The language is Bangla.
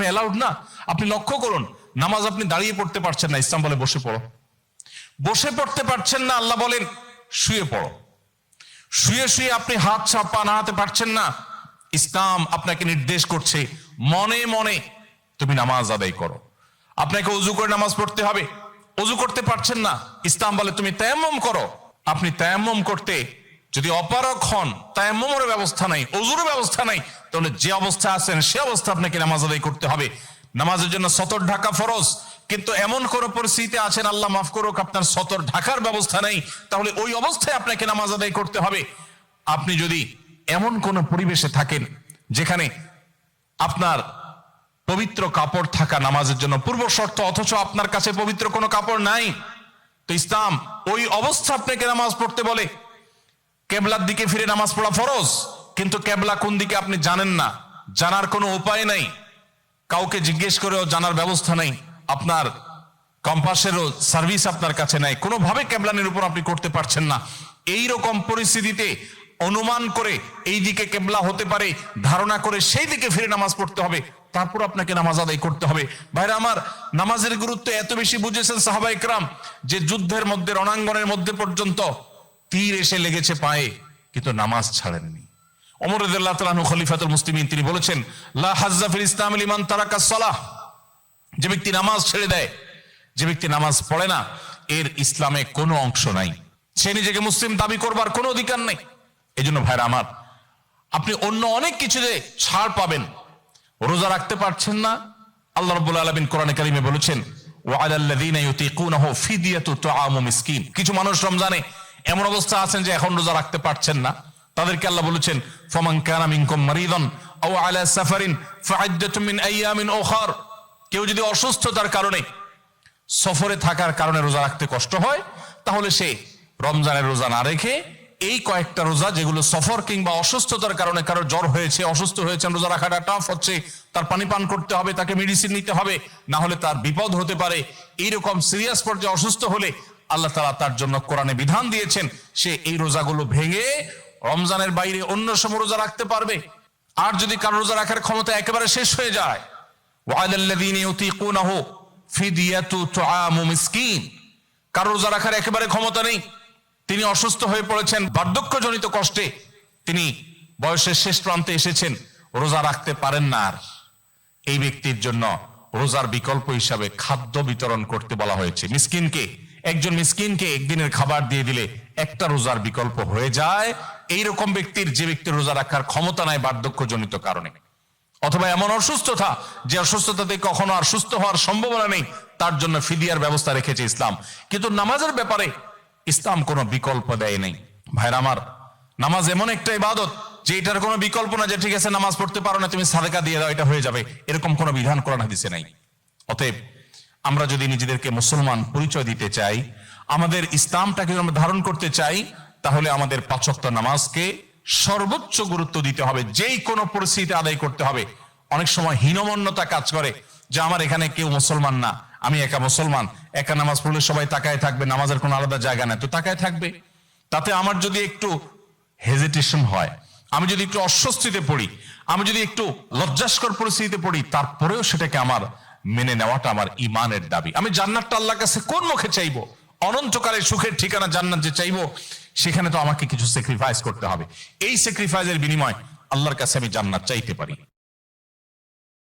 আপনি অ্যালাউড না। আপনি লক্ষ্য করুন, নামাজ আপনি দাঁড়িয়ে পড়তে পারছেন না, ইসলাম বলে বসে পড়ো। বসে পড়তে পারছেন না, আল্লাহ বলেন শুয়ে পড়ো। শুয়ে শুয়ে আপনি হাত পা নাড়াতে পারছেন না, ইসলাম আপনাকে নির্দেশ করছে মনে মনে তুমি নামাজ আদায় করো। আপনাকে ওযু করে নামাজ পড়তে হবে, ওযু করতে পারছেন না, ইসলাম বলে তুমি তায়াম্মুম করো। আপনি তায়াম্মুম করতে যদি অপারগ হন, তায়াম্মুমের ব্যবস্থা নাই, ওযুর ব্যবস্থা নাই, তাহলে যে অবস্থা আছেন সে অবস্থা আপনাকে নামাজ আদায় করতে হবে। নামাজের জন্য সতর ঢাকা ফরজ, কিন্তু এমন কোন পরিস্থিতিতে আছেন, আল্লাহ মাফ করুক, আপনার সতর ঢাকার ব্যবস্থা নেই, তাহলে ওই অবস্থায় আপনাকে নামাজ আদায় করতে হবে। আপনি যদি এমন কোন পরিবেশে থাকেন যেখানে আপনার পবিত্র কাপড় থাকা নামাজের জন্য পূর্ব শর্ত, অথচ আপনার কাছে পবিত্র কোনো কাপড় নাই, তো ইসলাম ওই অবস্থা আপনাকে নামাজ পড়তে বলে। কেবলার দিকে ফিরে নামাজ পড়া ফরজ, কিন্তু কেবলা কোন দিকে আপনি জানেন না, জানার কোনো উপায় নাই, কাউকে জিজ্ঞেস করেও জানার ব্যবস্থা নেই, আপনার কম্পাসেরও সার্ভিস আপনার কাছে নাই, কোনোভাবে কেবলা নিরূপণ আপনি করতে পারছেন না। এই রকম পরিস্থিতিতে অনুমান করে এই দিকে কেবলা হতে পারে ধারণা করে সেই দিকে ফিরে নামাজ পড়তে হবে, তারপর আপনাকে নামাজ আদায় করতে হবে। ভাইরা আমার, নামাজের গুরুত্ব এত বেশি বুঝেছেন সাহাবায়ে কেরাম যে যুদ্ধের মধ্যে, রণাঙ্গনের মধ্যে পর্যন্ত তীর এসে লেগেছে পায়ে, কিন্তু নামাজ ছাড়েননি। ওমর রাদিয়াল্লাহু তাআলা আনহু খলিফাতুল মুসলিমিন, তিনি বলেছেন লা হাজ্জা ফিল ইসলাম লিমান তারাকাস সালাহ, যে ব্যক্তি নামাজ ছেড়ে দেয়, যে ব্যক্তি নামাজ পড়ে না, এর ইসলামে কোনো অংশ নাই, সে নিজেকে মুসলিম দাবি করবার কোনো অধিকার নেই। এই জন্য ভাইরা আমার, আপনি অন্য অনেক কিছুতে ছাড় পাবেন, রোজা রাখতে পারছেন না, আল্লাহ রাব্বুল আলামিন কোরআনে কারিমে বলেছেন ওয়া আলাল্লাযীনা ইউতীকুনাহু ফিদিয়াতু তুআমু মিসকিন। কিছু মানুষ রমজানে এমন অবস্থা আছেন যে এখন রোজা রাখতে পারছেন না, তাদেরকে আল্লাহ বলেছেন ফামান কানা মিনকুম মারিদান আও আলা সাফারিন ফাইদ্দাতুম মিন আইয়ামিন উখার। কেউ যদি অসুস্থতার কারণে, সফরে থাকার কারণে রোজা রাখতে কষ্ট হয়, তাহলে সে রমজানের রোজা না রেখে এই কয়েকটা রোজা, যেগুলো সফর কিংবা অসুস্থতার কারণে, কারো জ্বর হয়েছে, অসুস্থ হয়েছেন, রোজা রাখাটা টাফ হচ্ছে, তার পানি পান করতে হবে, তাকে মেডিসিন নিতে হবে, না হলে তার বিপদ হতে পারে, এইরকম সিরিয়াস পর্যায়ে অসুস্থ হলে আল্লাহ তাআলা তার জন্য কোরআনে বিধান দিয়েছেন, সে এই রোজাগুলো ভেঙে রমজানের বাইরে অন্য সময় রোজা রাখতে পারবে। আর যদি কারো রোজা রাখার ক্ষমতা একেবারে শেষ হয়ে যায়, ওয়ালাল্লাযীনা ইউতীকুনাহু ফিদিয়াতু তুআমু মিসকিন, কারো রোজা রাখার একেবারে ক্ষমতা নেই, তিনি অসুস্থ হয়ে পড়েছেন, বার্ধক্যজনিত কষ্টে তিনি বয়সের শেষ প্রান্তে এসেছেন, রোজা রাখতে পারেন না, আর এই ব্যক্তির জন্য রোজার বিকল্প হিসাবে খাদ্য বিতরণ করতে বলা হয়েছে। মিসকিনকে, একজন মিসকিনকে একদিনের খাবার দিয়ে দিলে একটা রোজার বিকল্প হয়ে যায়। এইরকম ব্যক্তির, যে ব্যক্তির রোজা রাখার ক্ষমতা নাই বার্ধক্যজনিত কারণে, অথবা এমন অসুস্থতা যে অসুস্থতাতে কখনো আর সুস্থ হওয়ার সম্ভাবনা নেই, তার জন্য ফিদিয়ার ব্যবস্থা রেখেছে ইসলাম। কিন্তু নামাজের ব্যাপারে ইসলাম কোনো বিকল্প দেয় নাই। ভাইরা আমার, নামাজ এমন একটা ইবাদত যে এটার কোনো বিকল্প না, যে ঠিক আছে নামাজ পড়তে পারো না, তুমি সাদকা দিয়ে দাও, এটা হয়ে যাবে, এরকম কোনো বিধান কোরআন হাদিসে নাই। অতএব আমরা যদি নিজেদেরকে মুসলমান পরিচয় দিতে চাই, আমাদের ইসলামটাকে আমরা ধারণ করতে চাই, তাহলে আমাদের 5 ওয়াক্ত নামাজকে সর্বোচ্চ গুরুত্ব দিতে হবে, যেই কোনো পরিস্থিতিতে আদায় করতে হবে। অনেক সময় হীনমন্যতা কাজ করে যে আমার এখানে কেউ মুসলমান না, আমি একা মুসলমান, একা নামাজ পড়লে সবাই তাকায় থাকবে, নামাজের কোনো আলাদা জায়গা নেই, তো তাকায় থাকবে। তাতে আমার যদি একটু হেজিটেশন হয়, আমি যদি একটু অস্বস্তিতে পড়ি, আমি যদি একটু লজ্জাস্কর পরিস্থিতিতে পড়ি, তারপরেও সেটাকে আমার মেনে নেওয়াটা আমার ইমানের দাবি। আমি জান্নাতটা আল্লাহর কাছে কোন মুখে চাইবো? অনন্তকালের সুখের ঠিকানা জান্নাত যে চাইবো, সেখানে তো আমাকে কিছু স্যাক্রিফাইস করতে হবে। এই স্যাক্রিফাইসের বিনিময় আল্লাহর কাছে আমি জান্নাত চাইতে পারি।